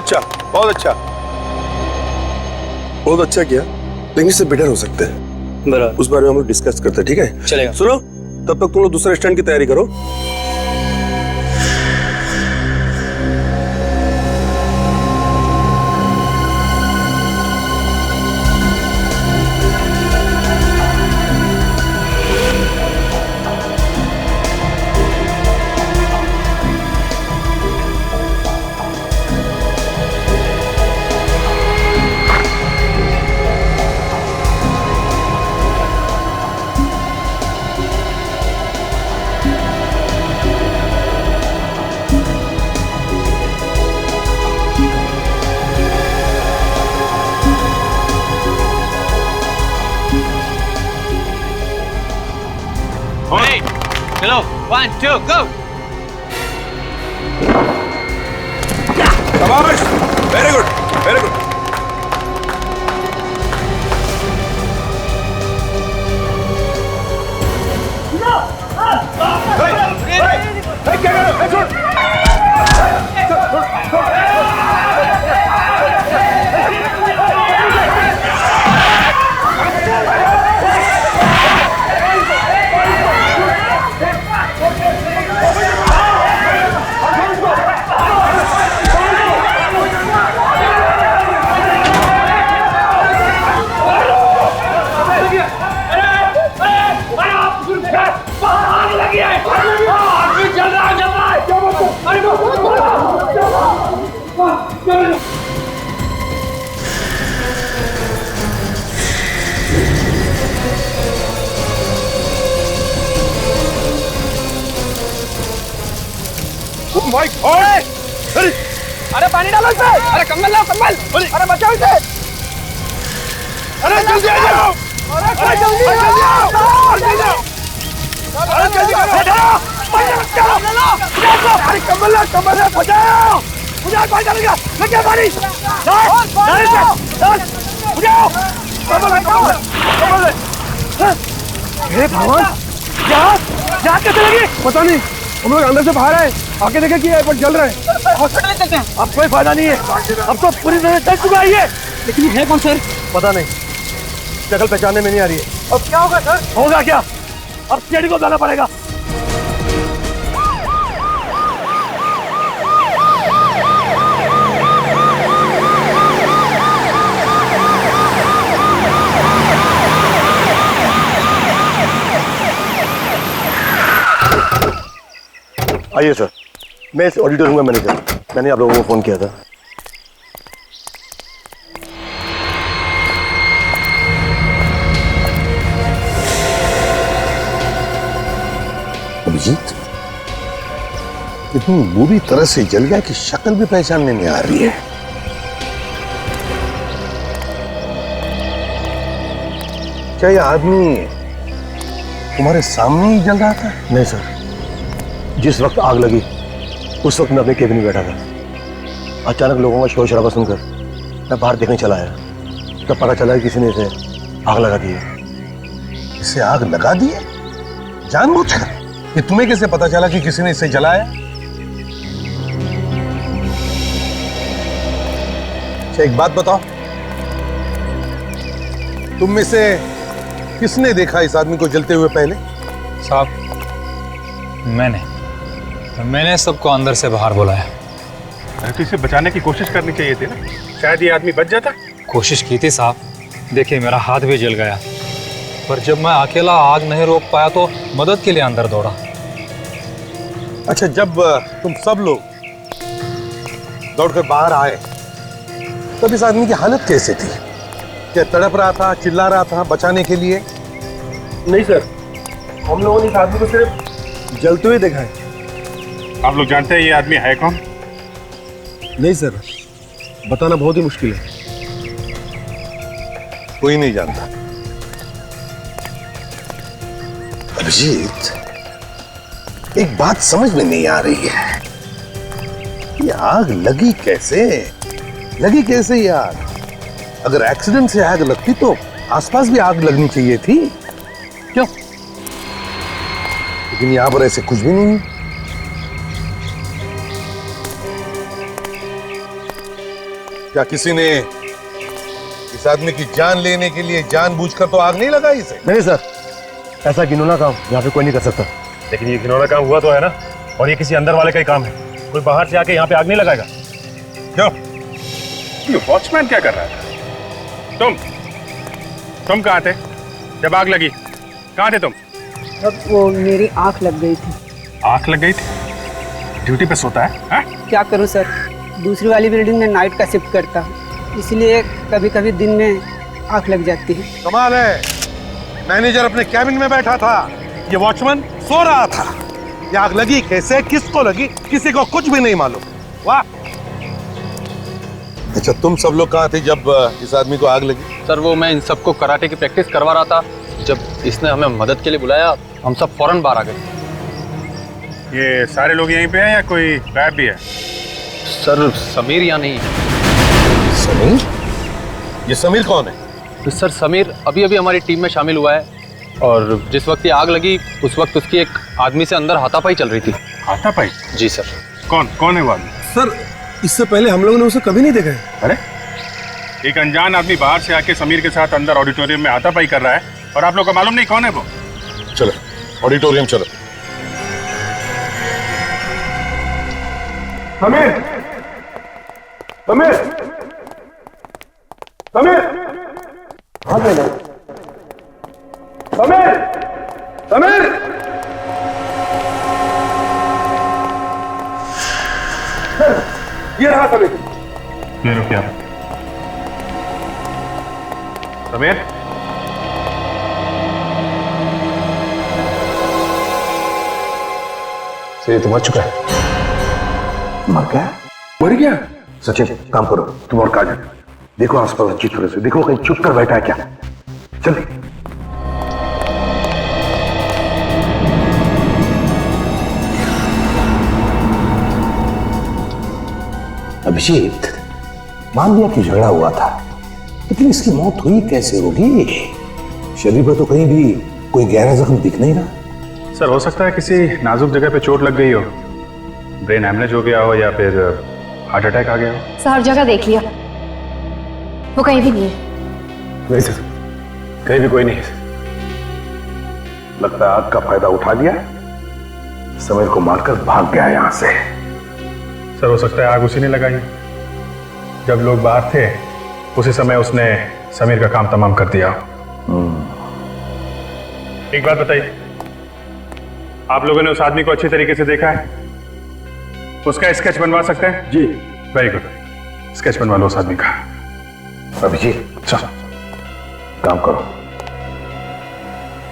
अच्छा, बहुत अच्छा, बहुत अच्छा किया, लेकिन इससे बेटर हो सकते हैं। बराबर, उस बारे में हम लोग डिस्कस करते हैं, ठीक है? चलेगा। सुनो, तब तक तुम लोग दूसरे स्टैंड की तैयारी करो। चलो 1 2 go। शाबाश, very good, very good. My God! अरे पानी डालो इसमें। अरे कंबल लाओ, कंबल। अरे बचाओ इसे। अरे जल्दी आ जाओ! अरे जल्दी आओ! जल्दी आओ! अरे जल्दी करो! अरे कंबल लाओ, कंबल लाओ, बचाओ। मुझे पानी डालेगा। लगे पानी। बुझाओ। हे भगवान, यहाँ कैसे लगी? पता नहीं, हम लोग अंदर से बाहर आए, आके देखे कि एयरपोर्ट जल रहा है। हॉस्पिटल चलते हैं। अब कोई फायदा नहीं है, अब तो पूरी तरह जल चुका है ये। लेकिन है कौन सर? पता नहीं, शक्ल पहचानने में नहीं आ रही है। अब क्या होगा सर? होगा क्या? अब सीआईडी को बुलाना पड़ेगा। आइए सर, मैं इस ऑडिटोरियम का मैनेजर, मैंने आप लोगों को फोन किया था। अभिजीत इतनी बुरी तरह से जल गया कि शक्ल भी पहचानने नहीं आ रही है। क्या ये आदमी तुम्हारे सामने ही जल रहा था? नहीं सर, जिस वक्त आग लगी उस वक्त मैं अपने केबिन में बैठा था। अचानक लोगों का शोर शराबा सुनकर मैं बाहर देखने चला आया, तब पता चला कि किसी ने इसे आग लगा दी है। इसे आग लगा दी है जानबूझकर? ये तुम्हें कैसे पता चला कि किसी ने इसे जलाया? अच्छा एक बात बताओ, तुम में से किसने देखा इस आदमी को जलते हुए पहले? साहब मैंने सबको अंदर से बाहर बुलाया। अरे तो इसे बचाने की कोशिश करनी चाहिए थी ना, शायद ये आदमी बच जाता। कोशिश की थी साहब, देखिए मेरा हाथ भी जल गया, पर जब मैं अकेला आग नहीं रोक पाया तो मदद के लिए अंदर दौड़ा। अच्छा जब तुम सब लोग दौड़कर बाहर आए तब इस आदमी की हालत कैसे थी? क्या तड़प रहा था, चिल्ला रहा था बचाने के लिए? नहीं सर, हम लोगों ने इस आदमी को सिर्फ जलते हुए देखा है। आप लोग जानते हैं ये आदमी है कौन? नहीं सर, बताना बहुत ही मुश्किल है। कोई नहीं जानता। अभिजीत एक बात समझ में नहीं आ रही है, ये आग लगी कैसे? लगी कैसे ये आग? अगर एक्सीडेंट से आग लगती तो आसपास भी आग लगनी चाहिए थी, क्यों? लेकिन यहां पर ऐसे कुछ भी नहीं है। क्या किसी ने इस आदमी की जान लेने के लिए जानबूझकर तो आग नहीं लगाई इसे? नहीं सर, ऐसा घिनौना काम यहाँ पे कोई नहीं कर सकता। लेकिन ये घिनौना काम हुआ तो है ना, और ये किसी अंदर वाले का ही काम है। कोई बाहर से आके यहाँ पे आग नहीं लगाएगा। क्यों? ये वॉचमैन क्या कर रहा है? तुम कहाँ थे जब आग लगी? कहाँ थे तुम? अब वो मेरी आंख लग गई थी। आग लग गई थी? ड्यूटी पे सोता है हा? क्या करूं सर, दूसरी वाली बिल्डिंग में नाइट का शिफ्ट करता हूं, इसलिए कभी कभी दिन में आंख लग जाती है। कमाल है, मैनेजर अपने कैबिन में बैठा था, ये वॉचमैन सो रहा था। ये आग लगी कैसे, किसको लगी, किसी को कुछ भी नहीं मालूम। वाह। अच्छा, तुम सब लोग कहाँ थे जब इस आदमी को आग लगी? सर वो मैं इन सबको कराटे की प्रैक्टिस करवा रहा था। जब इसने हमें मदद के लिए बुलाया, हम सब फौरन बाहर आ गए। ये सारे लोग यहीं पे हैं या कोई गायब भी है? सर समीर यहाँ नहीं है। समीर? ये समीर कौन है? तो सर समीर अभी अभी हमारी टीम में शामिल हुआ है, और जिस वक्त ये आग लगी उस वक्त उसकी एक आदमी से अंदर हाथापाई चल रही थी। हाथापाई? जी सर। कौन है वो आदमी? सर इससे पहले हम लोगों ने उसे कभी नहीं देखा है। अरे, एक अनजान आदमी बाहर से आके समीर के साथ अंदर ऑडिटोरियम में हाथापाई कर रहा है और आप लोग को मालूम नहीं कौन है वो? चलो ऑडिटोरियम चलो। समीर, समीर, समीर, समीर, समीर, ये रहा समीर। ये रुकिए आप। समीर, से तो मर चुका है। मर गया? मर गया? सचिन काम करो, तुम और काजल देखो आसपास अच्छी तरह से देखो, कहीं चुप कर बैठा है क्या। चल अभिजीत, मान लिया कि झगड़ा हुआ था, लेकिन इसकी मौत हुई कैसे होगी? शरीर पर तो कहीं भी कोई गहरा जख्म दिख नहीं रहा। सर हो सकता है किसी नाजुक जगह पे चोट लग गई हो, ब्रेन हैमरेज हो गया हो या फिर हार्ट अटैक आ गया हो। सर हर जगह देख लिया, वो कहीं भी नहीं है। नहीं सर, कहीं भी कोई नहीं है। लगता है आग का फायदा उठा लिया, समीर को मारकर भाग गया यहां से। सर हो सकता है आग उसी ने लगाई, जब लोग बाहर थे उसी समय उसने समीर का काम तमाम कर दिया। एक बात बताइए, आप लोगों ने उस आदमी को अच्छी तरीके से देखा है? उसका स्केच बनवा सकते हैं? जी वेरी गुड, स्केच बनवा लो उस आदमी का। अभिजीत अच्छा काम करो,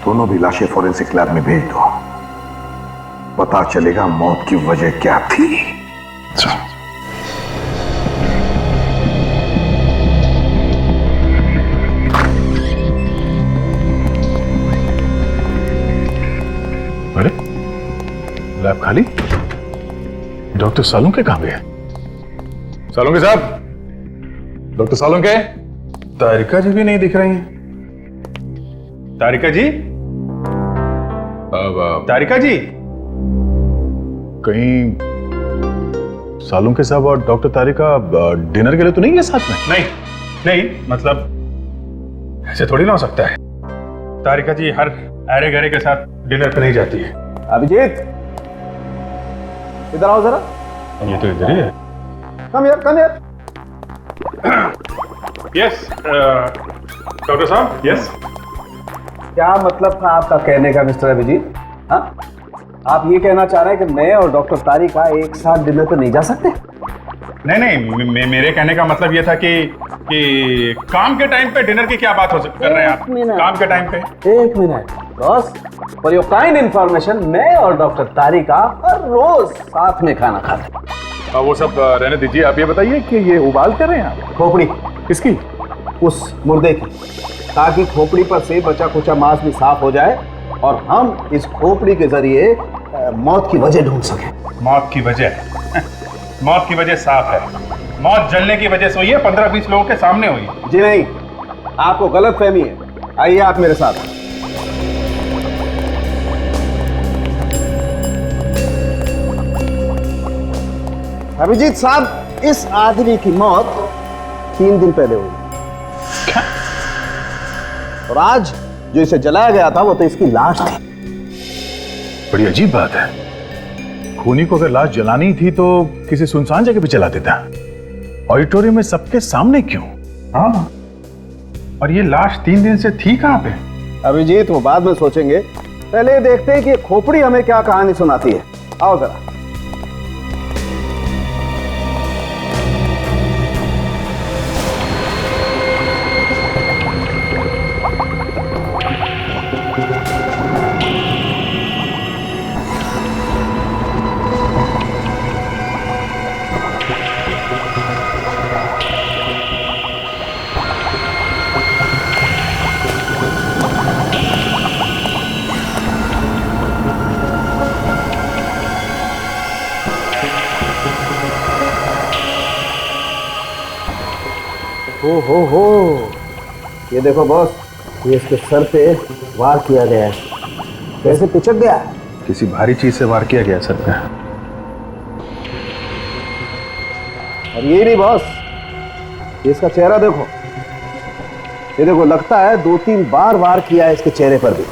दोनों भी लाशें फॉरेंसिक लैब में भेज दो, पता चलेगा मौत की वजह क्या थी। अच्छा। अरे लैब खाली, डॉक्टर सालुंके कहां गए? सालुंके साहब, डॉक्टर सालुंके। तारिका जी भी नहीं दिख रही हैं। तारिका जी, तारिका जी, कहीं सालुंके साहब और डॉक्टर तारिका डिनर के लिए तो नहीं है साथ में? नहीं नहीं, मतलब ऐसे थोड़ी ना हो सकता है। तारिका जी हर अरे गरे के साथ डिनर पे नहीं जाती है। अभिजीत, इधर आओ जरा। ये तो इधर ही है। कम यार, कम यार। यस डॉक्टर साहब, यस। क्या मतलब था आपका कहने का मिस्टर अभिजीत? हाँ, आप ये कहना चाह रहे हैं कि मैं और डॉक्टर तारिका एक साथ डिनर पे नहीं जा सकते? नहीं, मेरे कहने का मतलब ये था कि काम के टाइम पे डिनर की क्या बात कर रहे हैं आप? काम के टाइम पे? एक minute boss, for your kind information, मैं और डॉक्टर तारिका हर रोज साथ में खाना खाते हैं। वो सब रहने दीजिए, आप ये बताइए कि ये उबाल कर रहे हैं आप? खोपड़ी किसकी? उस मुर्दे की, ताकि खोपड़ी पर से बचा कुचा मांस भी साफ हो जाए और हम इस खोपड़ी के जरिए मौत की वजह ढूंढ सकें। मौत की वजह? मौत की वजह साफ है, मौत जलने की वजह से हुई है, 15-20 लोगों के सामने हुई। जी नहीं, आपको गलत फहमी है। आइए आप मेरे साथ। अभिजीत साहब, इस आदमी की मौत 3 दिन पहले हुई। और आज जो इसे जलाया गया था वो तो इसकी लाश थी। बड़ी अजीब बात है, खूनी को अगर लाश जलानी थी तो किसी सुनसान जगह पे जला देता, ऑडिटोरियम में सबके सामने क्यों? हाँ, और ये लाश 3 दिन से थी कहाँ पे? अभिजीत वो बाद में सोचेंगे, पहले देखते हैं कि खोपड़ी हमें क्या कहानी सुनाती है। आओ जरा। हो ये देखो बॉस, ये इसके सर पे वार किया गया है। कैसे पिचक गया? किसी भारी चीज से वार किया गया सर पे। और ये नहीं बॉस, ये इसका चेहरा देखो, ये देखो लगता है 2-3 बार वार किया है इसके चेहरे पर भी।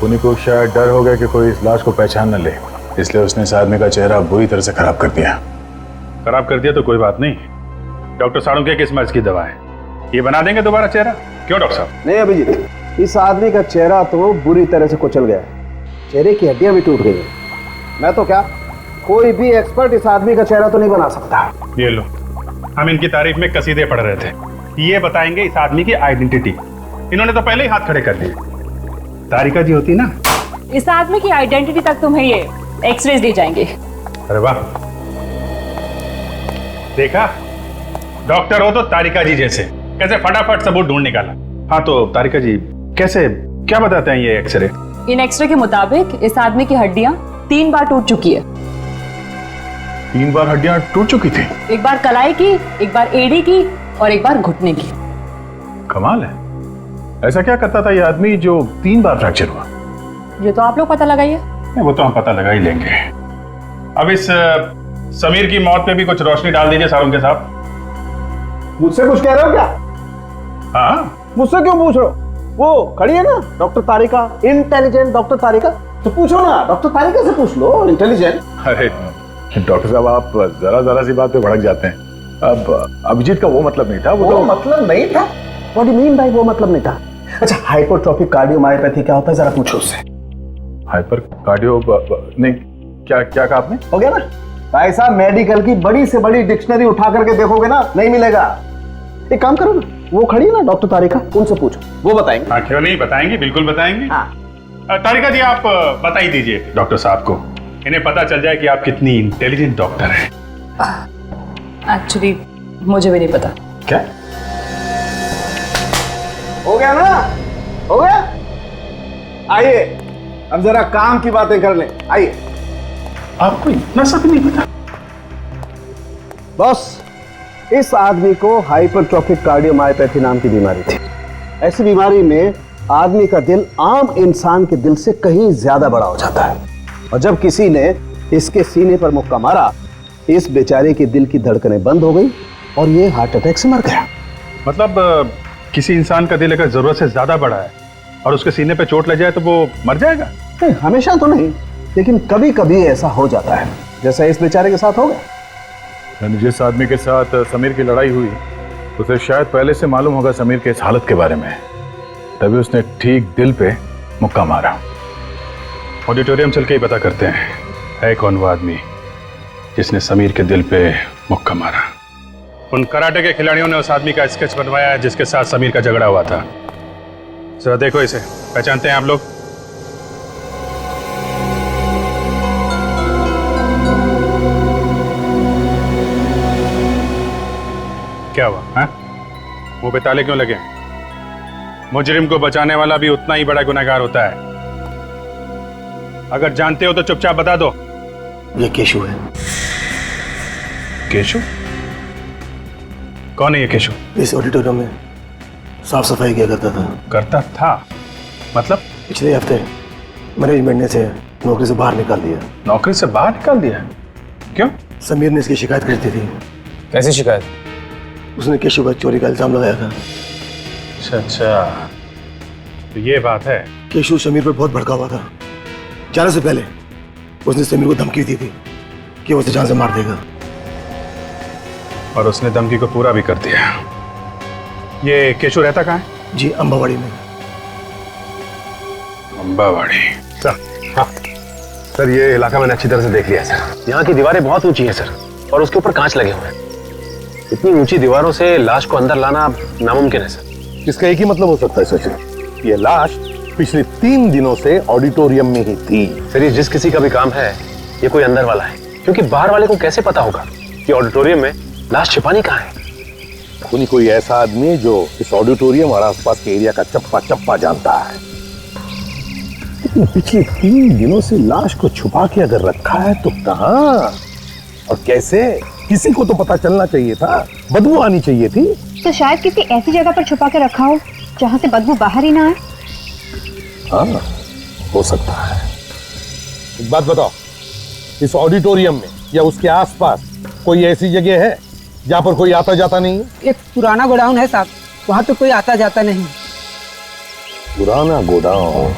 खूनी को शायद डर हो गया कि कोई इस लाश को पहचान न ले, इसलिए उसने इस आदमी का चेहरा बुरी तरह से खराब कर दिया। खराब कर दिया तो कोई बात नहीं, डॉक्टर साड़ू किस मर्ज की दवा है, ये बना देंगे दोबारा चेहरा। क्यों डॉक्टर साहब? नहीं अभिजीत, इस आदमी का चेहरा तो बुरी तरह से कुचल गया है, चेहरे की हड्डियां भी टूट गई हैं। मैं तो क्या, कोई भी एक्सपर्ट इस आदमी का चेहरा तो नहीं बना सकता। ये लो, हम इनकी तारीफ में कसीदे पढ़ रहे थे, ये बताएंगे इस आदमी की आइडेंटिटी। इन्होंने तो पहले ही हाथ खड़े कर दिए। तारिका जी होती ना, इस आदमी की आइडेंटिटी तक तुम्हें ये एक्सरेज दी जाएंगे। अरे वाह, देखा, डॉक्टर हो तो तारिका जी जैसे, कैसे फटाफट सबूत ढूंढ निकाला। हाँ तो तारिका जी कैसे, क्या बताते हैं ये एक्सरे? इन एक्सरे के मुताबिक इस आदमी की हड्डियां 3 बार टूट चुकी है। 3 बार हड्डियां टूट चुकी थी? एक बार कलाई की, एक बार एड़ी की और एक बार घुटने की। कमाल है, ऐसा क्या करता था ये आदमी जो 3 बार फ्रैक्चर हुआ? ये तो आप लोग पता लगाइए। वो तो हम पता लगा ही लेंगे। अब इस समीर की मौत पे भी कुछ रोशनी डाल दीजिए सारुण के साहब। मुझसे कुछ कह रहे हो क्या? हाँ, मुझसे क्यों पूछ रहे हो? वो खड़ी है ना डॉक्टर तारिका, इंटेलिजेंट डॉक्टर तारिका, तो पूछो ना, डॉक्टर तारिका से पूछ लो, इंटेलिजेंट। अरे डॉक्टर साहब, आप जरा सी बात पे भड़क जाते हैं। अब अभिजीत का वो मतलब नहीं था, वो तो मतलब नहीं था। What do you mean by वो मतलब नहीं था? अच्छा, हाइपोट्रोफिक कार्डियोमायोपैथी क्या होता है, जरा पूछो उससे। हाइपर कार्डियो नहीं, क्या कहा आपने? हो गया ना भाई साहब, मेडिकल की बड़ी से बड़ी डिक्शनरी उठा करके देखोगे ना, नहीं मिलेगा। एक काम करो ना, वो खड़ी है ना डॉक्टर तारिका, उनसे पूछो, वो बताएंगे। हाँ क्यों नहीं, बताएंगे, बिल्कुल बताएंगे। हाँ। तारिका जी आप बता ही दीजिए डॉक्टर साहब को, इन्हें पता चल जाए कि आप कितनी इंटेलिजेंट डॉक्टर हैं। एक्चुअली मुझे भी नहीं पता। क्या हो गया ना? हो गया? आइए अब जरा काम की बातें कर लें, आइए। आपको इतना सब नहीं पता? बॉस, इस आदमी को हाइपरट्रोफिक कार्डियोमायोपैथी नाम की बीमारी थी। ऐसी बीमारी में आदमी का दिल आम इंसान के दिल से कहीं ज्यादा बड़ा हो जाता है, और जब किसी ने इसके सीने पर मुक्का मारा, इस बेचारे के दिल की धड़कनें बंद हो गई और ये हार्ट अटैक से मर गया। मतलब किसी इंसान का दिल अगर जरूरत से ज्यादा बड़ा है और उसके सीने पे चोट लग जाए तो वो मर जाएगा? नहीं, हमेशा तो नहीं, लेकिन कभी कभी ऐसा हो जाता है, जैसा इस बेचारे के साथ हो गया। जिस आदमी के साथ समीर की लड़ाई हुई, उसे शायद पहले से मालूम होगा समीर के इस हालत के बारे में, तभी उसने ठीक दिल पे मुक्का मारा। ऑडिटोरियम चल के ही पता करते हैं, है कौन वो आदमी जिसने समीर के दिल पे मुक्का मारा। उन कराटे के खिलाड़ियों ने उस आदमी का स्केच बनवाया है जिसके साथ समीर का झगड़ा हुआ था। जरा देखो इसे, पहचानते हैं आप लोग? क्या हुआ? हाँ, मुंह पे ताले क्यों लगे? मुजरिम को बचाने वाला भी उतना ही बड़ा गुनहगार होता है। अगर जानते हो तो चुपचाप बता दो। ये केशु है। केशु? कौन है ये केशु? इस ऑडिटोरियम में साफ सफाई किया करता था। करता था मतलब? पिछले हफ्ते मैनेजमेंट ने इसे नौकरी से बाहर निकाल दिया। नौकरी से बाहर निकाल दिया? क्यों? समीर ने इसकी शिकायत कर दी थी कैसी शिकायत? उसने केशव पर चोरी का इल्जाम लगाया था। अच्छा, तो ये बात है। केशव समीर पर बहुत भड़का हुआ था। जाने से पहले उसने समीर को धमकी दी थी कि वो उसे जान से मार देगा, और उसने धमकी को पूरा भी कर दिया। ये केशव रहता कहाँ है? जी, अंबावाड़ी में। अंबावाड़ी। सर ये इलाका मैंने अच्छी तरह से देख लिया सर। यहाँ की दीवारें बहुत ऊंची हैं सर, और उसके ऊपर कांच लगे हुए हैं। इतनी ऊंची दीवारों से लाश को अंदर लाना नामुमकिन है सर। इसका एक ही मतलब हो सकता है सचिन, ये लाश पिछले 3 दिनों से ऑडिटोरियम में ही थी। सर ये जिस किसी का भी काम है, ये कोई अंदर वाला है, क्योंकि बाहर वाले को कैसे पता होगा कि ऑडिटोरियम में लाश छिपानी कहाँ है। कोई ऐसा आदमी जो इस ऑडिटोरियम और आसपास के एरिया का चप्पा चप्पा जानता है। लेकिन पिछले 3 दिनों से लाश को छुपा के अगर रखा है तो कहाँ और कैसे? किसी को तो पता चलना चाहिए था, बदबू आनी चाहिए थी। तो शायद किसी ऐसी जगह पर छुपा के रखा हो जहाँ से बदबू बाहर ही ना आए। हाँ, हो सकता है। एक बात बताओ, इस ऑडिटोरियम में या उसके आसपास कोई ऐसी जगह है जहाँ पर कोई आता जाता नहीं है? एक पुराना गोडाउन है साहब, वहाँ तो कोई आता जाता नहीं। पुराना गोडाउन?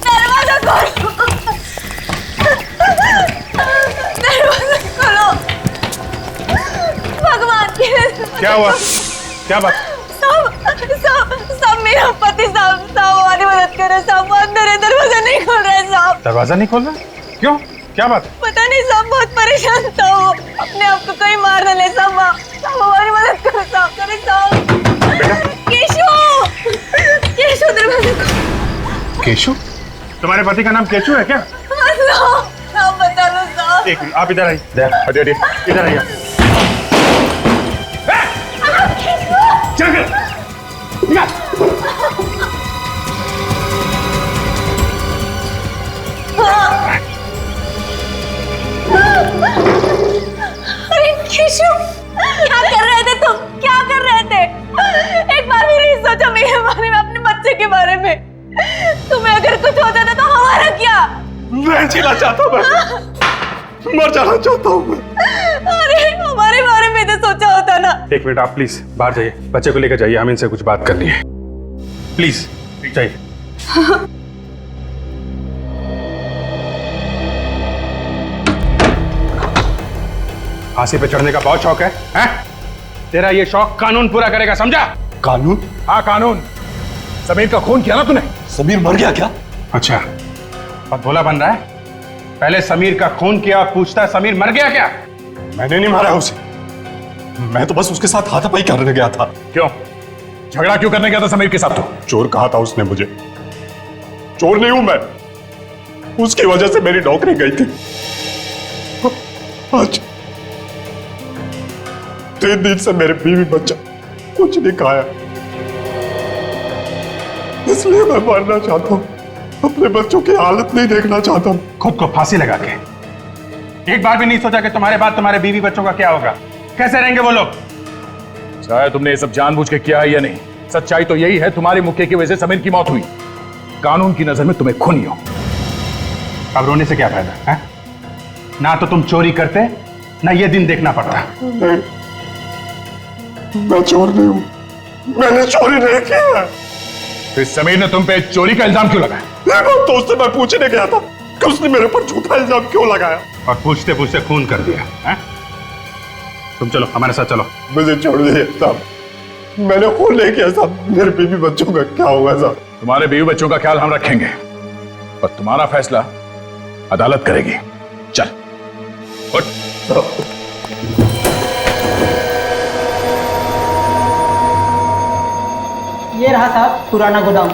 दरवाजा खोलो, दरवाजा खोलो, भगवान की। क्या हुआ? क्या बात? साहब मेरा पति साहब हमारी मदद करे साहब, वो अंदर है, दरवाजा नहीं खोल रहा है साहब। दरवाजा नहीं खोल रहा? क्यों? क्या बात? पता नहीं साहब, बहुत परेशान था वो, अपने आप को कहीं मार न ले साहब। हमारी मदद करो साहब, करे साहब। केशव दरवाजा खोलो। केशव? तुम्हारे पति का नाम केशव है क्या? साहब बता लो साहब। एक मिनट, आप इधर आइए। हटिए, इधर आइए। चल अरे केशव, क्या कर रहे थे तुम? क्या कर रहे थे? एक बार भी नहीं सोचा मेरे बारे में, अपने बच्चे के बारे में? तुम्हें अगर कुछ होता था तो हमारा क्या? मैं जीना चाहता हूँ, मैं मर जाना चाहता हूँ मैं। अरे हमारे बारे में तो सोचा होता ना। एक मिनट, आप प्लीज बाहर जाइए, बच्चे को लेकर जाइए, हमें इनसे कुछ बात करनी है। प्लीज जाइए। फांसी पे चढ़ने का बहुत शौक है, हैं? तेरा ये शौक कानून पूरा करेगा, समझा? कानून? हाँ कानून। समीर का खून किया ना तूने? समीर मर गया क्या? अच्छा, बहुत भोला बन रहा है। पहले समीर का खून किया, पूछता है समीर मर गया क्या? मैंने नहीं मारा उसे, मैं तो बस उसके साथ हाथापाई करने गया था। क्यों? झगड़ा क्यों करने गया था समीर के साथ? तो चोर कहा था उसने मुझे। चोर नहीं हूं मैं, उसकी वजह से मेरी नौकरी गई थी। आज 3 दिन से मेरे बीवी बच्चा कुछ नहीं खाया, इसलिए मैं मरना चाहता हूं। अपने बच्चों की हालत नहीं देखना चाहता हूं। खुद को फांसी लगा के एक बार भी नहीं सोचा कि तुम्हारे बाद तुम्हारे बीवी बच्चों का क्या होगा? कैसे रहेंगे वो लोग? चाहे तुमने ये सब जानबूझ के किया है या नहीं, सच्चाई तो यही है, तुम्हारे मुक्के की वजह से समीर की मौत हुई। कानून की नजर में तुम्हें खूनी हो। अब रोने से क्या फायदा है? ना तो तुम चोरी करते, ना ये दिन देखना पड़ता। मैं चोर नहीं हूं, मैंने चोरी नहीं किया। फिर समीर ने तुम पे चोरी का इल्जाम क्यों लगाया? तो उससे मैं पूछने गया था कि उसने मेरे ऊपर झूठा इल्जाम क्यों लगाया, और पूछते पूछते खून कर दिया है? तुम चलो हमारे साथ चलो। मुझे छोड़ दीजिए साहब, मैंने खून नहीं किया साहब। मेरे बीवी बच्चों का क्या होगा साहब? तुम्हारे बीवी बच्चों का ख्याल हम रखेंगे, और तुम्हारा फैसला अदालत करेगी। चल उठ। ये रहा साहब पुराना गोदाम।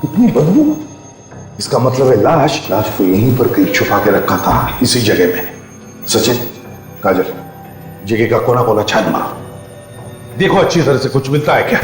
कितनी बदबू! इसका मतलब है लाश को यहीं पर कहीं छुपा के रखा था, इसी जगह में। सचिन, काजल, जगह का कोना कोना छान मारो, देखो अच्छी तरह से कुछ मिलता है क्या।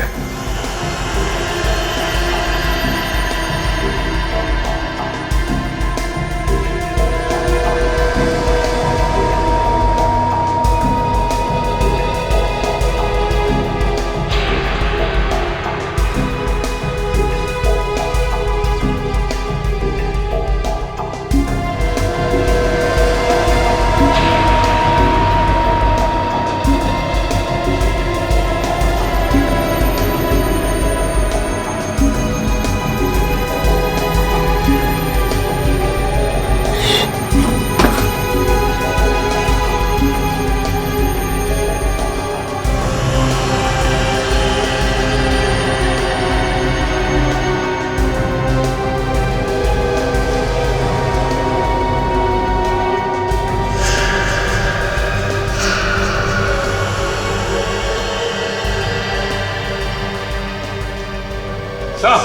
हाँ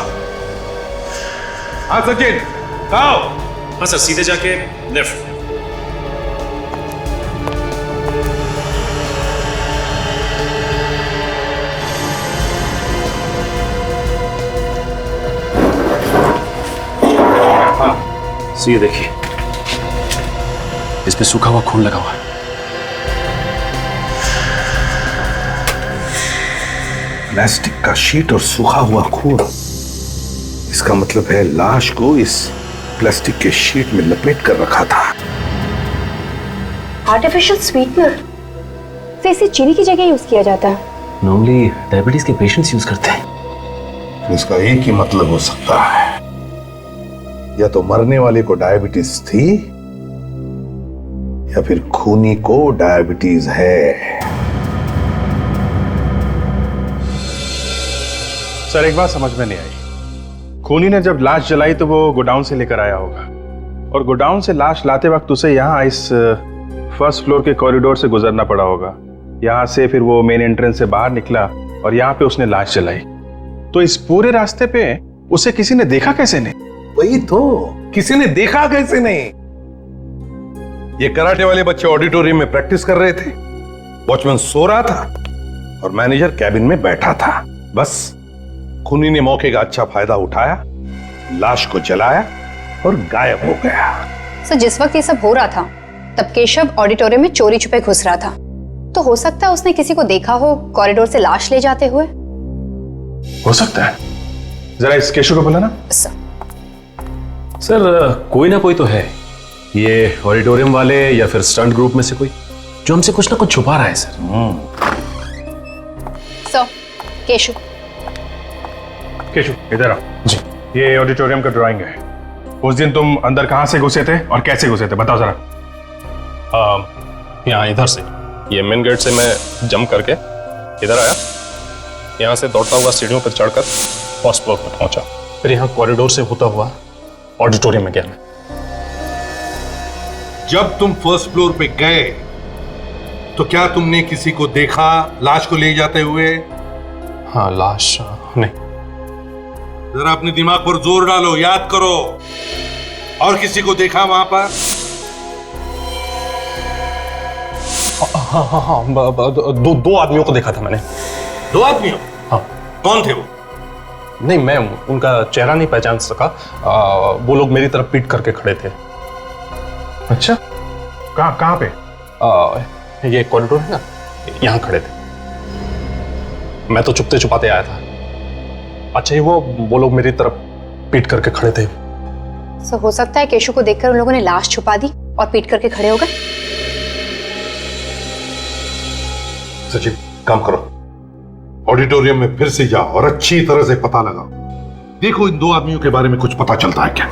सचिन, आओ। हाँ सर, सीधे जाके लेफ्ट। ये देखिए, इस पे सूखा हुआ खून लगा हुआ है। प्लास्टिक का शीट और सूखा हुआ खून, इसका मतलब है लाश को इस प्लास्टिक के शीट में लपेट कर रखा था। आर्टिफिशियल स्वीटनर से इसे चीनी की जगह यूज किया जाता है। नॉर्मली डायबिटीज के पेशेंट्स यूज करते हैं। इसका एक ही मतलब हो सकता है, या तो मरने वाले को डायबिटीज थी या फिर खूनी को डायबिटीज है। सर एक बात समझ में नहीं आई, खूनी ने जब लाश जलाई तो वो गोडाउन से लेकर आया होगा, और गोडाउन से लाश लाते वक्त उसे यहाँ इस फर्स्ट फ्लोर के कॉरिडोर से गुजरना पड़ा होगा। यहाँ से फिर वो मेन एंट्रेंस से बाहर निकला और यहाँ पे उसने लाश जलाई। तो इस पूरे रास्ते पे उसे किसी ने देखा कैसे नहीं? वही तो, किसी ने देखा कैसे नहीं? ये कराटे वाले बच्चे ऑडिटोरियम में प्रैक्टिस कर रहे थे, वॉचमैन सो रहा था और मैनेजर कैबिन में बैठा था। बस खूनी ने मौके का अच्छा फायदा उठाया, लाश को जलाया और गायब हो गया। सर जिस वक्त ये सब हो रहा था तब केशव ऑडिटोरियम में चोरी छुपे घुस रहा था, तो हो सकता है उसने किसी को देखा हो कॉरिडोर से लाश ले जाते हुए। हो सकता है, जरा इस केशव को बोला ना। सर कोई ना कोई तो है, ये ऑडिटोरियम वाले या फिर स्टंट ग्रुप में से कोई, जो हमसे कुछ ना कुछ छुपा रहा है सर। सर केशव, केशव इधर आओ जी। ये ऑडिटोरियम का ड्राइंग है। उस दिन तुम अंदर कहां से घुसे थे और कैसे घुसे थे, बताओ जरा। यहाँ इधर से, ये मेन गेट से मैं जंप करके इधर आया, यहाँ से दौड़ता हुआ सीढ़ियों पर चढ़कर फर्स्ट फ्लोर पर पहुंचा, फिर यहाँ कॉरिडोर से होता हुआ ऑडिटोरियम में गया मैं। जब तुम फर्स्ट फ्लोर पे गए तो क्या तुमने किसी को देखा लाश को ले जाते हुए? हाँ, लाश नहीं। जरा अपने दिमाग पर जोर डालो, याद करो। और किसी को देखा वहां पर? हाँ, दो आदमियों को देखा था मैंने। दो आदमियों? हाँ। कौन थे वो? नहीं, मैं उनका चेहरा नहीं पहचान सका। वो लोग मेरी तरफ पीट करके खड़े थे। अच्छा, कहाँ पे? ये कॉरिडोर है ना, यहाँ खड़े थे। मैं तो छुपते छुपाते आया था। अच्छा, वो लोग मेरी तरफ पीट करके खड़े थे। सर हो सकता है केशव को देखकर उन लोगों ने लाश छुपा दी और पीट करके खड़े हो गए। सचिन काम करो, ऑडिटोरियम में फिर से जाओ और अच्छी तरह से पता लगाओ, देखो इन दो आदमियों के बारे में कुछ पता चलता है क्या।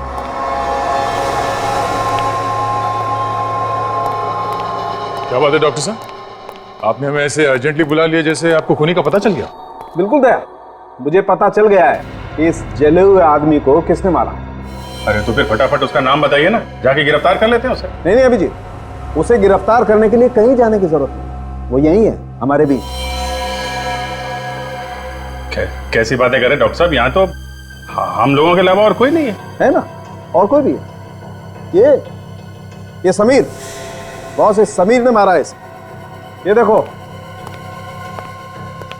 क्या बात है डॉक्टर साहब, आपने हमें ऐसे अर्जेंटली बुला लिया जैसे आपको खूनी का पता चल गया। बिल्कुल दया, मुझे पता चल गया है कि इस जले हुए आदमी को किसने मारा। अरे तो फिर फटाफट उसका नाम बताइए ना, जाके गिरफ्तार कर लेते हैं उसे। नहीं अभिजीत, उसे गिरफ्तार करने के लिए कहीं जाने की जरूरत नहीं, वो यही है हमारे बीच। कैसी बातें करें डॉक्टर साहब, यहाँ तो हम लोगों के अलावा और कोई नहीं है ना? और कोई भी है? ये समीर, बॉस इस समीर ने मारा है इसे। ये देखो,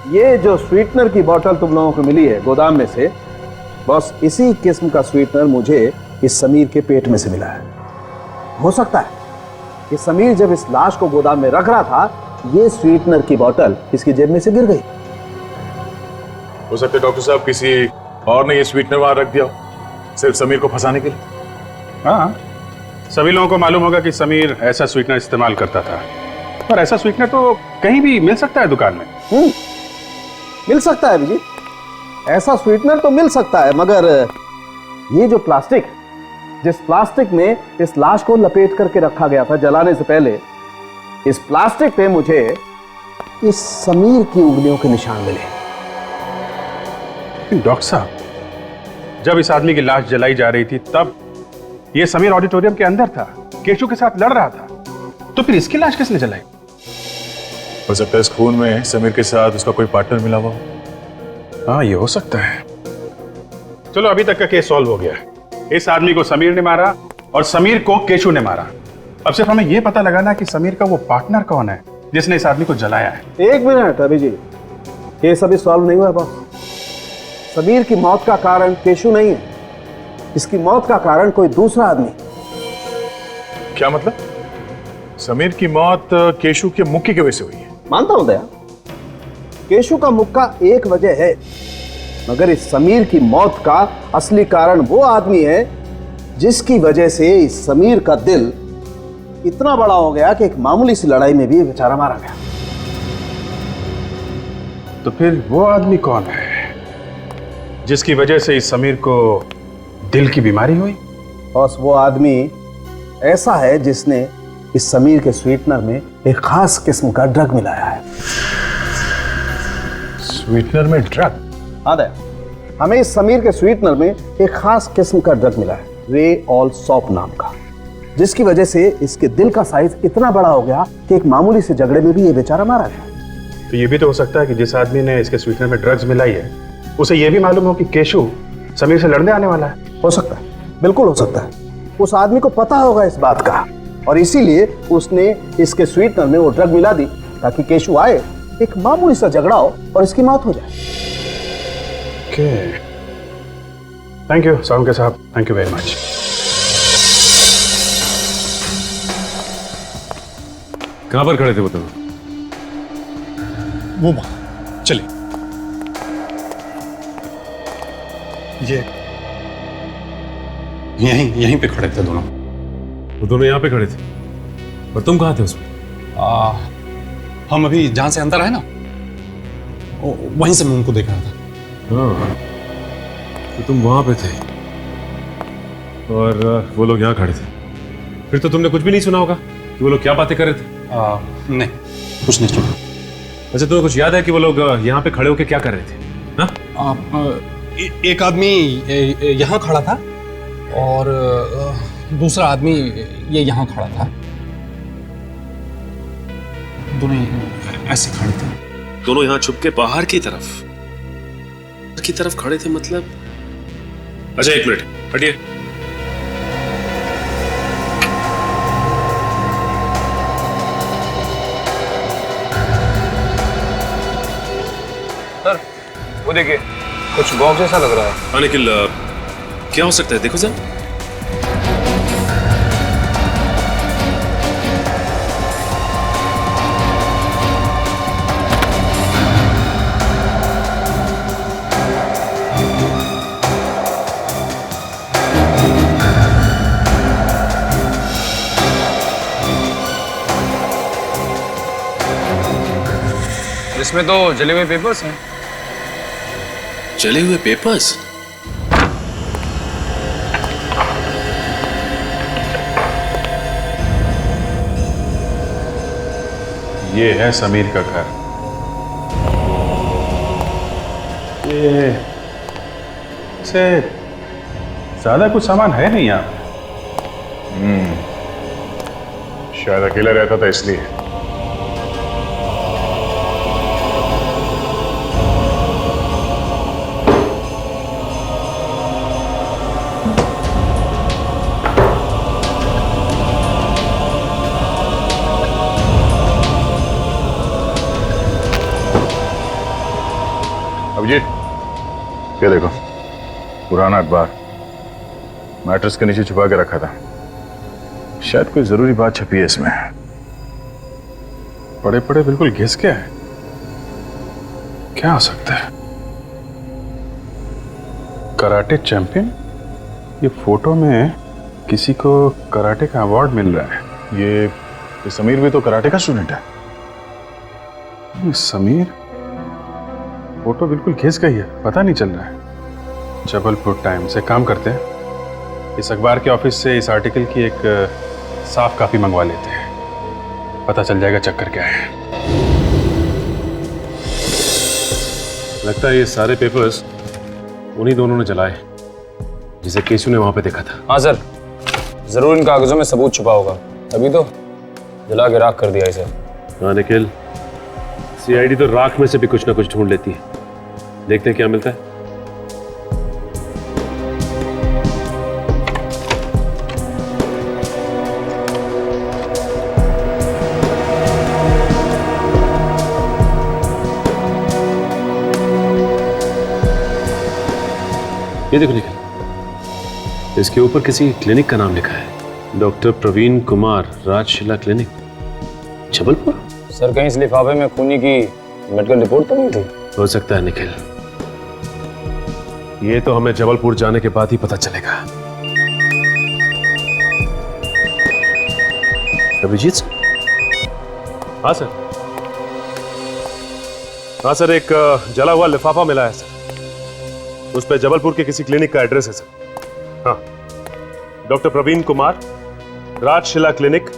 ये जो स्वीटनर की बोतल तुम लोगों को मिली है गोदाम में से, बॉस इसी किस्म का स्वीटनर मुझे इस समीर के पेट में से मिला है। हो सकता है कि समीर जब इस लाश को गोदाम में रख रहा था, ये स्वीटनर की बोतल इसकी जेब में से गिर गई। हो सकता है डॉक्टर साहब किसी और ने ये स्वीटनर वहां रख दिया, सिर्फ समीर को फंसाने के लिए। हाँ, सभी लोगों को मालूम होगा कि समीर ऐसा स्वीटनर इस्तेमाल करता था, पर ऐसा स्वीटनर तो कहीं भी मिल सकता है दुकान में। मिल सकता है अभिजीत, ऐसा स्वीटनर तो मिल सकता है, मगर ये जो प्लास्टिक, जिस प्लास्टिक में इस लाश को लपेट करके रखा गया था जलाने से पहले, इस प्लास्टिक पे मुझे इस समीर की उंगलियों के निशान मिले। डॉक्टर साहब, जब इस आदमी की लाश जलाई जा रही थी तब ये समीर ऑडिटोरियम के अंदर था, केशव के साथ लड़ रहा था, तो फिर इसकी लाश किसने जलाई? हो सकता है इस खून में समीर के साथ उसका कोई पार्टनर मिला हुआ हो। हाँ, ये हो सकता है। चलो अभी तक का केस सॉल्व हो गया है। इस आदमी को समीर ने मारा और समीर को केशु ने मारा। अब सिर्फ हमें यह पता लगाना कि समीर का वो पार्टनर कौन है जिसने इस आदमी को जलाया है। एक मिनट अभिजीत, केस अभी सॉल्व नहीं हुआ बॉस। समीर की मौत का कारण केशु नहीं है, इसकी मौत का कारण कोई दूसरा आदमी। क्या मतलब? समीर की मौत केशु के मुक्के की वजह से हुई है? मानता हूं दया, केशु का मुक्का एक वजह है, मगर इस समीर की मौत का असली कारण वो आदमी है जिसकी वजह से इस समीर का दिल इतना बड़ा हो गया कि एक मामूली सी लड़ाई में भी ये बेचारा मारा गया। तो फिर वो आदमी कौन है जिसकी वजह से इस समीर को दिल की बीमारी हुई? बॉस, वो आदमी ऐसा है जिसने इस समीर के स्वीटनर में एक खास किस्म का ड्रग मिलाया है। स्वीटनर में ड्रग? हाँ दया, हमें इस समीर के स्वीटनर में एक खास किस्म का ड्रग मिला है, रे ऑल सॉप नाम का, जिसकी वजह से इसके दिल का साइज इतना बड़ा हो गया कि एक मामूली से झगड़े में भी ये बेचारा मारा गया। तो ये भी तो हो सकता है कि जिस आदमी ने इसके स्वीटनर में ड्रग्स मिलाई है उसे ये भी मालूम हो कि केशु समीर से लड़ने आने वाला है। हो सकता है, बिल्कुल हो सकता है। उस आदमी को पता होगा इस बात का और इसीलिए उसने इसके स्वीटनर में वो ड्रग मिला दी ताकि केशु आए, एक मामूली सा झगड़ा हो और इसकी मौत हो जाए। थैंक यू सावंके साहब, थैंक यू वेरी मच। कहां पर खड़े थे वो तुम? वो वहां चलिए। ये यहीं पे खड़े थे दोनों। वो दोनों यहाँ पे खड़े थे और तुम कहाँ थे उसमें? हम अभी जहां से अंदर आए ना, वहीं से मैं उनको देख रहा था। हाँ, तो तुम वहां पे थे और वो लोग यहाँ खड़े थे। फिर तो तुमने कुछ भी नहीं सुना होगा कि वो लोग क्या बातें कर रहे थे? नहीं, कुछ नहीं सुना। अच्छा, तुम्हें कुछ याद है कि वो लोग यहाँ पे खड़े होकर क्या कर रहे थे? हाँ? एक आदमी यहाँ खड़ा था और दूसरा आदमी ये यहाँ खड़ा था। दोनों ऐसे खड़े थे। दोनों यहाँ छुप के बाहर की तरफ खड़े थे मतलब? अच्छा, एक मिनट हटिए। सर, वो देखिए, कुछ बॉक्स जैसा लग रहा है। हाँ, निखिल, क्या हो सकता है? देखो जरा। इसमें तो जले हुए पेपर्स हैं। जले हुए पेपर्स? ये है समीर का घर। ये से ज्यादा कुछ सामान है नहीं यहाँ। शायद अकेला रहता था इसलिए। अभिजीत, ये देखो, पुराना अखबार मैट्रेस के नीचे छुपा के रखा था। शायद कोई जरूरी बात छपी है इसमें। पड़े पड़े बिल्कुल घिस गया है। क्या हो सकता है? Karate champion? ये फोटो में किसी को कराटे का अवार्ड मिल रहा है। ये समीर भी तो कराटे का स्टूडेंट है। ये समीर, फोटो बिल्कुल घिस गई है, पता नहीं चल रहा है। जबलपुर टाइम्स से काम करते हैं, इस अखबार के ऑफिस से इस आर्टिकल की एक साफ कॉपी मंगवा लेते हैं, पता चल जाएगा चक्कर क्या है। लगता है ये सारे पेपर्स उन्हीं दोनों ने जलाए जिसे केशु ने वहां पे देखा था। हाँ सर, जरूर इन कागजों में सबूत छुपा होगा, तभी तो जला के राख कर दिया इसे। हाँ निखिल, सीआईडी तो राख में से भी कुछ ना कुछ ढूंढ लेती है। देखते हैं क्या मिलता है। ये देखो निखिल, इसके ऊपर किसी क्लिनिक का नाम लिखा है, doctor Praveen Kumar, Rajshila clinic, Jabalpur. Sir कहीं इस लिफाफे में खूनी की मेडिकल रिपोर्ट तो नहीं थी? हो सकता है निखिल, ये तो हमें जबलपुर जाने के बाद ही पता चलेगा। अभिजीत सर? हाँ सर। हाँ सर, एक जला हुआ लिफाफा मिला है सर, उस पर जबलपुर के किसी क्लिनिक का एड्रेस है सर। हाँ, डॉक्टर प्रवीण कुमार, राजशिला क्लिनिक,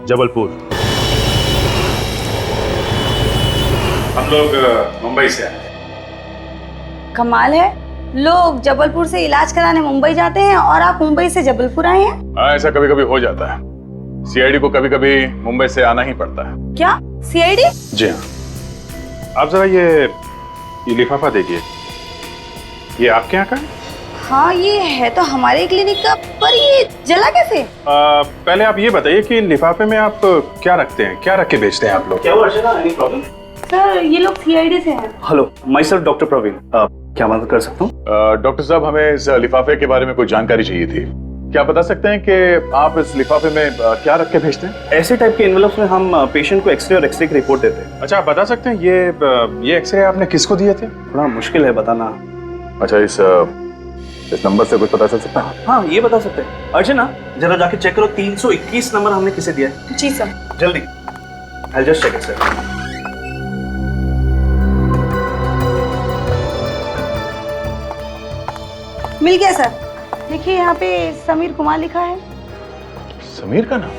जबलपुर। हम लोग मुंबई से आए। कमाल है, लोग जबलपुर से इलाज कराने मुंबई जाते हैं और आप मुंबई से जबलपुर आए हैं। हाँ, ऐसा कभी कभी हो जाता है। सीआईडी को कभी कभी मुंबई से आना ही पड़ता है। क्या सीआईडी? जी हाँ। आप जरा ये लिफाफा देखिए, ये आपके यहाँ का है? हाँ, ये है तो हमारे क्लिनिक का, पर ये जला कैसे? पहले आप ये बताइए कि लिफाफे में आप क्या रखते हैं, क्या रख के बेचते हैं आप लोग? क्या हुआ अर्चना, एनी प्रॉब्लम? सर ये लोग सीआईडी से हैं। Hello, myself doctor Praveen, क्या मदद कर सकता हूँ? डॉक्टर साहब, हमें इस लिफाफे के बारे में कुछ जानकारी चाहिए थी। क्या बता सकते हैं कि आप इस लिफाफे में क्या रख के भेजते हैं? ऐसे टाइप के एनवेलप्स में हम पेशेंट को एक्सरे और एक्सरे की रिपोर्ट देते हैं। अच्छा, आप बता सकते हैं ये एक्सरे आपने किसको दिए थे? थोड़ा मुश्किल है बताना। अच्छा, इस नंबर से कुछ पता चल सकता है? हाँ, ये बता सकते हैं। अर्चना, जरा जाके चेक करो 321 नंबर हमने किसे दिया है। जी सर। जल्दी। I'll just check it, sir. मिल गया सर। देखिए यहाँ पे समीर कुमार लिखा है। समीर का नाम?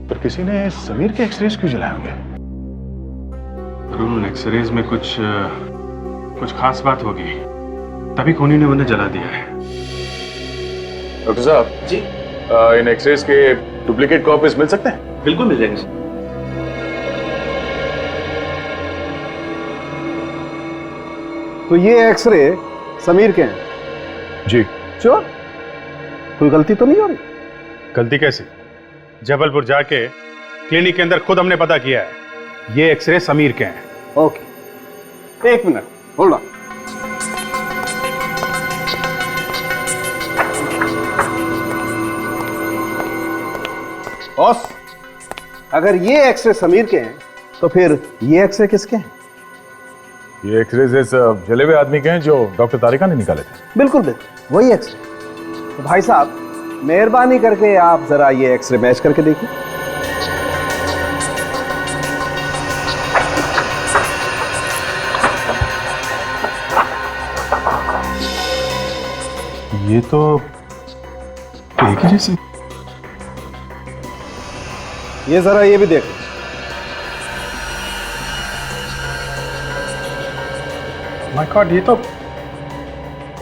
पर किसी ने समीर के एक्सरेज क्यों जलाए होंगे? उन एक्सरेज में कुछ खास बात होगी, तभी खूनी ने उन्हें जला दिया है। डॉक्टर साहब जी, इन एक्सरेज के डुप्लीकेट कॉपीज मिल सकते हैं? बिल्कुल मिल जाएंगे। तो ये एक्सरे समीर के हैं? जी। श्योर? कोई गलती तो नहीं हो रही? गलती कैसी? जबलपुर जाके क्लिनिक के अंदर खुद हमने पता किया है, ये एक्सरे समीर के हैं। ओके, एक मिनट, होल्ड ऑन। बॉस, अगर ये एक्सरे समीर के हैं तो फिर ये एक्सरे किसके हैं? ये एक्सरेज इस जले हुए आदमी के हैं जो डॉक्टर तारिका ने निकाले थे। बिल्कुल बिल्कुल वही एक्सरे। तो भाई साहब, मेहरबानी करके आप जरा ये एक्सरे मैच करके देखिए। ये तो एक ही जैसे। ये जरा ये भी देखो। माय गॉड,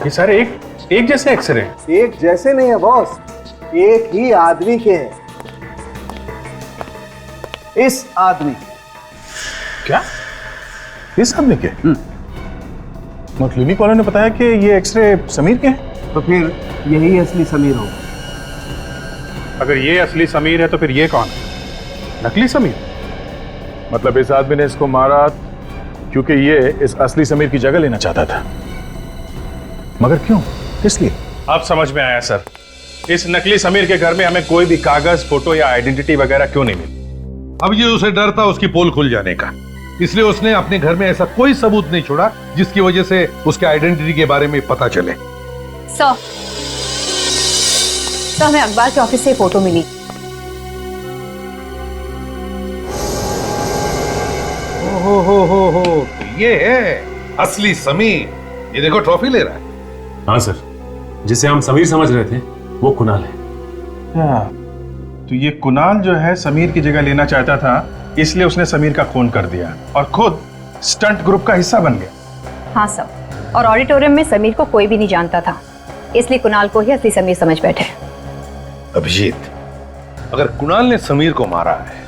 ये सारे एक जैसे एक्सरे हैं। एक जैसे नहीं है बॉस, एक ही आदमी के हैं। इस आदमी क्या? इस आदमी के? और क्लिनिक वालों ने बताया कि ये एक्सरे समीर के हैं। तो फिर यही असली समीर होगा। अगर ये असली समीर है तो फिर ये कौन है? नकली समीर? मतलब इस आदमी ने इसको मारा क्योंकि ये इस असली समीर की जगह लेना चाहता था। मगर क्यों, किस लिए? अब समझ में आया सर। इस नकली समीर के घर में हमें कोई भी कागज, फोटो या आइडेंटिटी वगैरह क्यों नहीं मिली? अब ये उसे डर था उसकी पोल खुल जाने का, इसलिए उसने अपने घर में ऐसा कोई सबूत नहीं छोड़ा जिसकी वजह से उसके आइडेंटिटी के बारे में पता चले। सर, हमें अखबार के ऑफिस से फोटो मिली। हो तो ये है असली समीर। ये देखो ट्रॉफी ले रहा है। हाँ सर, जिसे हम समीर समझ रहे थे वो कुणाल है। तो ये कुणाल जो है समीर की जगह लेना चाहता था, इसलिए उसने समीर का खून कर दिया और खुद स्टंट ग्रुप का हिस्सा बन गया। हाँ सर, और ऑडिटोरियम में समीर को कोई भी नहीं जानता था, इसलिए कुणाल को ही असली समीर समझ बैठे। अभिजीत, अगर कुणाल ने समीर को मारा है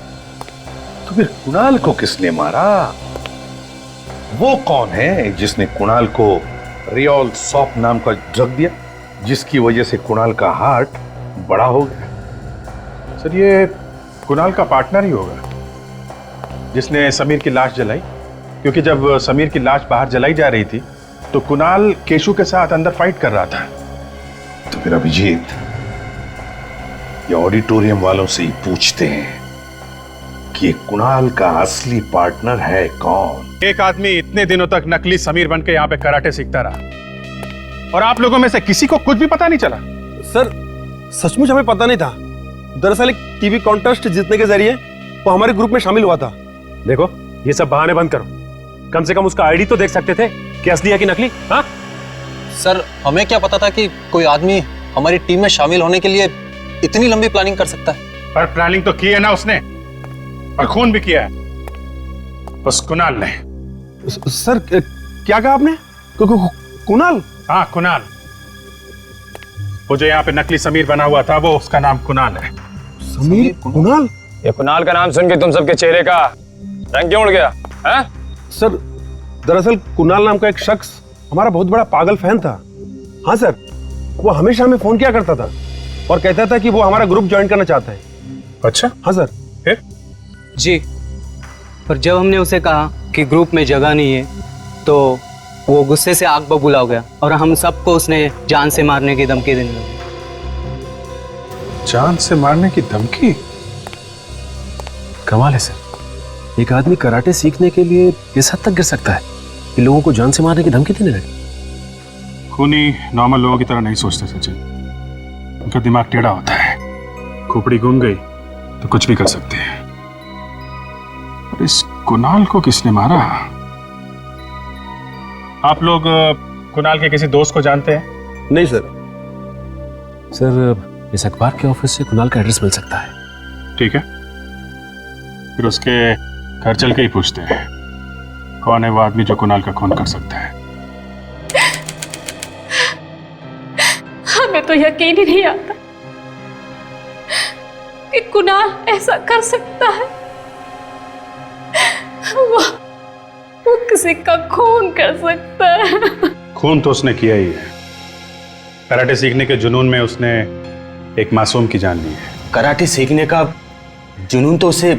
तो फिर कुणाल को किसने मारा? वो कौन है जिसने कुणाल को रियोल सॉप नाम का ड्रग दिया, जिसकी वजह से कुणाल का हार्ट बड़ा हो गया? सर, ये कुणाल का पार्टनर ही होगा जिसने समीर की लाश जलाई, क्योंकि जब समीर की लाश बाहर जलाई जा रही थी तो कुणाल केशु के साथ अंदर फाइट कर रहा था। तो फिर अभिजीत, ये ऑडिटोरियम वालों से ही पूछते हैं कि ये कुणाल का असली पार्टनर है कौन। एक आदमी इतने दिनों तक नकली समीर बनके यहाँ पे कराटे सीखता रहा और आप लोगों में से किसी को कुछ भी पता नहीं चला। सर सचमुच हमें पता नहीं था। दरअसल एक टीवी कॉन्टेस्ट जीतने के जरिए वो हमारे ग्रुप में शामिल हुआ था। देखो ये सब बहाने बंद करो, कम से कम उसका आईडी तो देख सकते थे कि असली है कि नकली। हाँ सर, हमें क्या पता था कि कोई आदमी हमारी टीम में शामिल होने के लिए इतनी लंबी प्लानिंग कर सकता है। पर प्लानिंग तो की है ना उसने, और खून भी किया है उस कुणाल ने। सर क्या कहा आपने? कुणाल? हाँ कुणाल, वो जो यहाँ पे नकली समीर बना हुआ था वो उसका नाम कुणाल है। समीर कुणाल? ये कुणाल का नाम सुन के तुम सबके चेहरे का रंग क्यों उड़ गया है? सर दरअसल कुणाल नाम का एक शख्स हमारा बहुत बड़ा पागल फैन था। हाँ सर, वो हमेशा हमें फोन किया करता था और कहता था कि वो हमारा ग्रुप ज्वाइन करना चाहता है। अच्छा हाँ सर। फिर? जी, पर जब हमने उसे कहा कि ग्रुप में जगह नहीं है तो वो गुस्से से आग बबूला हो गया और हम सबको उसने जान से मारने की धमकी देने लगा। जान से मारने की धमकी? कमाल है सर, एक आदमी कराटे सीखने के लिए इस हद तक गिर सकता है कि लोगों को जान से मारने की धमकी देने लगे। खूनी नॉर्मल लोगों की तरह नहीं सोचते सचिन, उनका दिमाग टेढ़ा होता है। खोपड़ी घूम गई तो कुछ भी कर सकते हैं। और इस कुणाल को किसने मारा? आप लोग कुणाल के किसी दोस्त को जानते हैं? नहीं सर। सर इस अखबार के ऑफिस से कुणाल का एड्रेस मिल सकता है। ठीक है, फिर उसके घर चल के ही पूछते हैं कौन है वो आदमी जो कुणाल का खून कर सकता है। हमें तो यकीन ही नहीं आता कि कुणाल ऐसा कर सकता है। वो किसी का खून कर सकता है। खून तो उसने किया ही है। कराटे सीखने के जुनून में उसने एक मासूम की जान ली है। कराटे सीखने का जुनून तो उसे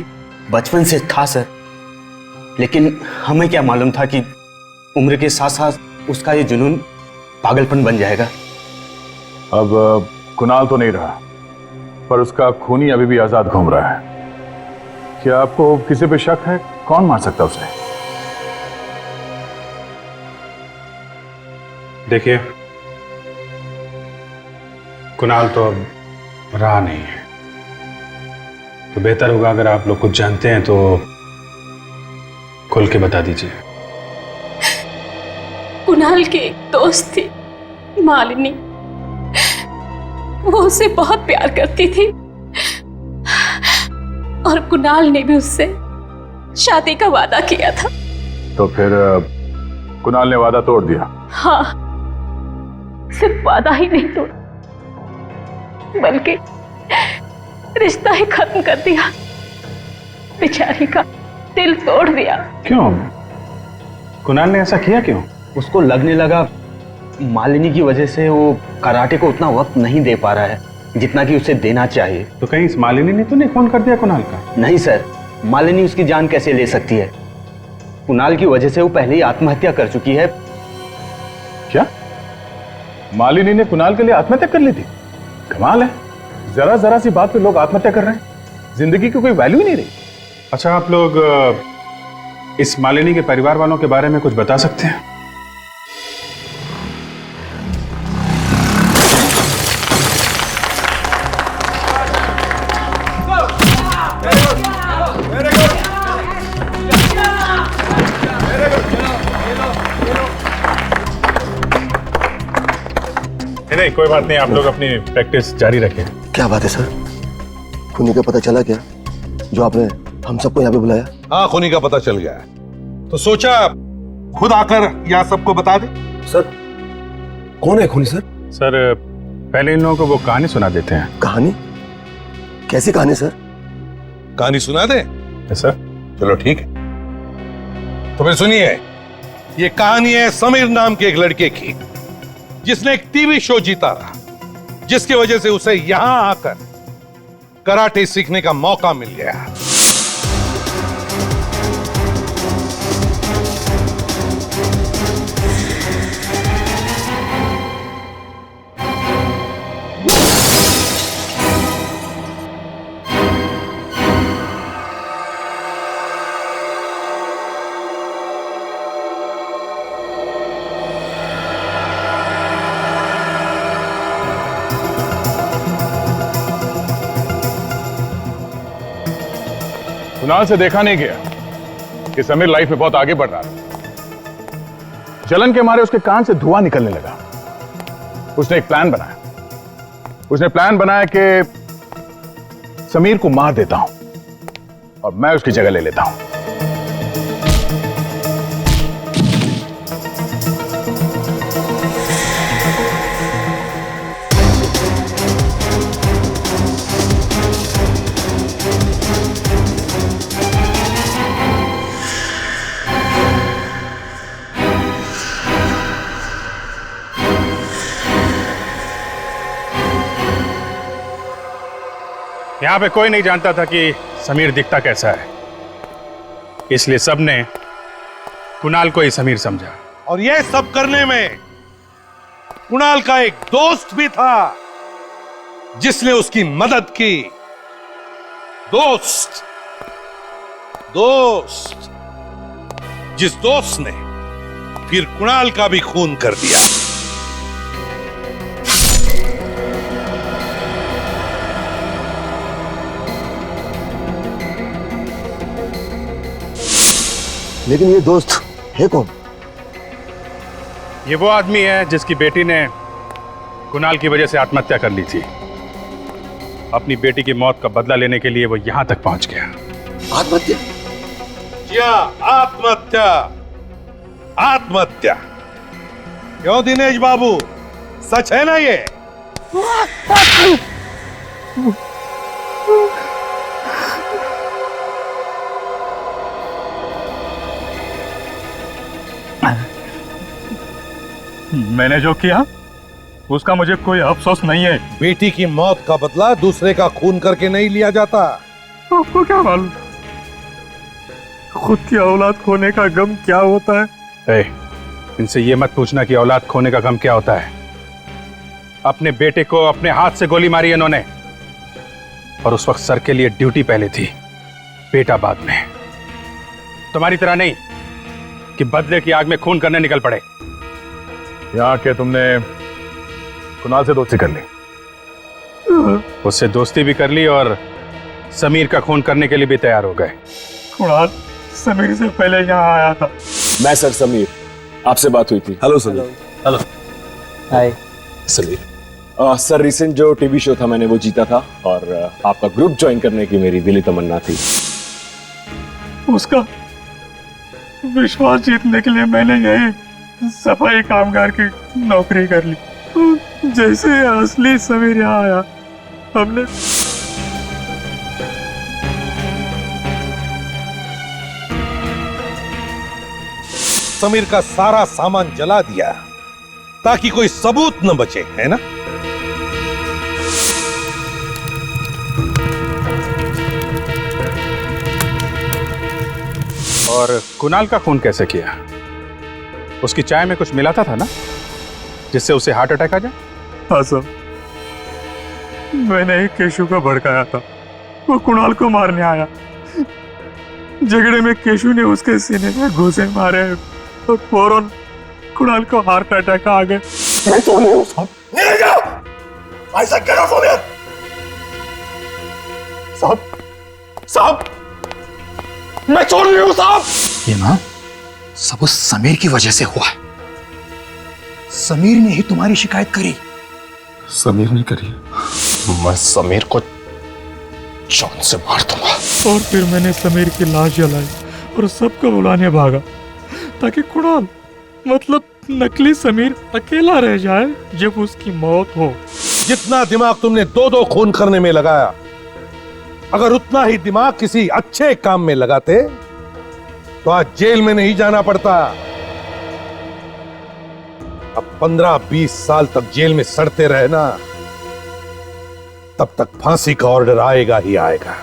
बचपन से था सर, लेकिन हमें क्या मालूम था कि उम्र के साथ साथ उसका ये जुनून पागलपन बन जाएगा। अब कुणाल तो नहीं रहा, पर उसका खूनी अभी भी आजाद घूम रहा है। क्या आपको किसी पे शक है? कौन मार सकता उसे? देखिए, कुणाल तो अब रहा नहीं है, तो बेहतर होगा अगर आप लोग कुछ जानते हैं तो खुल के बता दीजिए। कुणाल की एक दोस्त थी, मालिनी। वो उसे बहुत प्यार करती थी और कुणाल ने भी उससे शादी का वादा किया था। तो फिर कुणाल ने वादा तोड़ दिया? हाँ, सिर्फ वादा ही नहीं तोड़ा बल्कि रिश्ता ही खत्म कर दिया। बेचारी का दिल तोड़ दिया। क्यों? कुणाल ने ऐसा किया क्यों? उसको लगने लगा मालिनी की वजह से वो कराटे को उतना वक्त नहीं दे पा रहा है जितना कि उसे देना चाहिए। तो कहीं इस मालिनी ने तो नहीं खून कर दिया कुणाल का? नहीं सर, मालिनी उसकी जान कैसे ले सकती है? कुणाल की वजह से वो पहले ही आत्महत्या कर चुकी है। क्या मालिनी ने कुणाल के लिए आत्महत्या कर ली थी? कमाल है, जरा जरा सी बात पे लोग आत्महत्या कर रहे हैं। जिंदगी की कोई वैल्यू ही नहीं रही। अच्छा, आप लोग इस मालिनी के परिवार वालों के बारे में कुछ बता सकते हैं? नहीं, कोई बात नहीं, आप लोग अपनी प्रैक्टिस जारी रखें। क्या बात है सर? खूनी का पता चला क्या जो आपने हम सबको यहाँ पे बुलाया? हाँ, खूनी का पता चल गया है, तो सोचा खुद आकर यहाँ सबको बता दे। सर कौन है खूनी? सर पहले इन लोगों को वो कहानी सुना देते हैं। कहानी? कैसी कहानी सर? कहानी सुना दे? सर चलो ठीक है, तो फिर सुनिए। ये कहानी है समीर नाम के एक लड़के की जिसने एक टीवी शो जीता रहा, जिसकी वजह से उसे यहां आकर कराटे सीखने का मौका मिल गया। कुणाल से देखा नहीं गया कि समीर लाइफ में बहुत आगे बढ़ रहा था। जलन के मारे उसके कान से धुआं निकलने लगा। उसने एक प्लान बनाया। उसने प्लान बनाया कि समीर को मार देता हूं और मैं उसकी जगह ले लेता हूं। यहां पे कोई नहीं जानता था कि समीर दिखता कैसा है, इसलिए सबने कुणाल को ही समीर समझा। और यह सब करने में कुणाल का एक दोस्त भी था जिसने उसकी मदद की। दोस्त जिस दोस्त ने फिर कुणाल का भी खून कर दिया। लेकिन ये दोस्त है कौन? ये वो आदमी है जिसकी बेटी ने कुणाल की वजह से आत्महत्या कर ली थी। अपनी बेटी की मौत का बदला लेने के लिए वो यहां तक पहुंच गया। आत्महत्या? क्या आत्महत्या? आत्महत्या क्यों दिनेश बाबू, सच है ना ये? मैंने जो किया उसका मुझे कोई अफसोस नहीं है। बेटी की मौत का बदला दूसरे का खून करके नहीं लिया जाता। आपको क्या मालूम खुद की औलाद खोने का गम क्या होता है? इनसे ये मत पूछना कि औलाद खोने का गम क्या होता है। अपने बेटे को अपने हाथ से गोली मारी इन्होंने, और उस वक्त सर के लिए ड्यूटी पहले थी, बेटा बाद में। तुम्हारी तरह नहीं कि बदले की आग में खून करने निकल पड़े। यहाँ के तुमने कुणाल से दोस्ती कर ली? उससे दोस्ती भी कर ली और समीर का खून करने के लिए भी तैयार हो गए। कुणाल समीर से पहले यहाँ आया था। मैं सर समीर, आपसे बात हुई थी। हेलो समीर। हेलो। हाय समीर। सर रिसेंट जो टीवी शो था मैंने वो जीता था और आपका ग्रुप ज्वाइन करने की मेरी दिली तमन्ना थी। उसका विश्वास जीतने के लिए मैंने यही सफाई कामगार की नौकरी कर ली। जैसे असली समीर यहाँ आया, हमने समीर का सारा सामान जला दिया ताकि कोई सबूत न बचे, है ना? और कुणाल का खून कैसे किया? उसकी चाय में कुछ मिला था ना जिससे उसे हार्ट अटैक आ जाए? हाँ सर, मैंने ही केशु को भड़काया था। वो कुणाल को मारने आया। झगड़े में केशु ने उसके सीने में घूंसे मारे और फौरन कुणाल को हार्ट अटैक आ गया। मैं तो नहीं हूं साहब। नहीं जाओ। ऐसा क्या सोनिया? साहब मैं चोर नहीं हूं साहब। ये ना सब उस समीर की वजह से हुआ है। समीर ने ही तुम्हारी शिकायत करी। समीर ने करी? मैं समीर को जान से मार दूंगा। और फिर मैंने समीर की लाश जलाई और सबको बुलाने भागा ताकि कुणाल मतलब नकली समीर अकेला रह जाए जब उसकी मौत हो। जितना दिमाग तुमने दो खून करने में लगाया, अगर उतना ही दिमाग किसी अच्छे काम में लगाते तो आज जेल में नहीं जाना पड़ता। अब 15-20 साल तक जेल में सड़ते रहे ना, तब तक फांसी का ऑर्डर आएगा ही आएगा।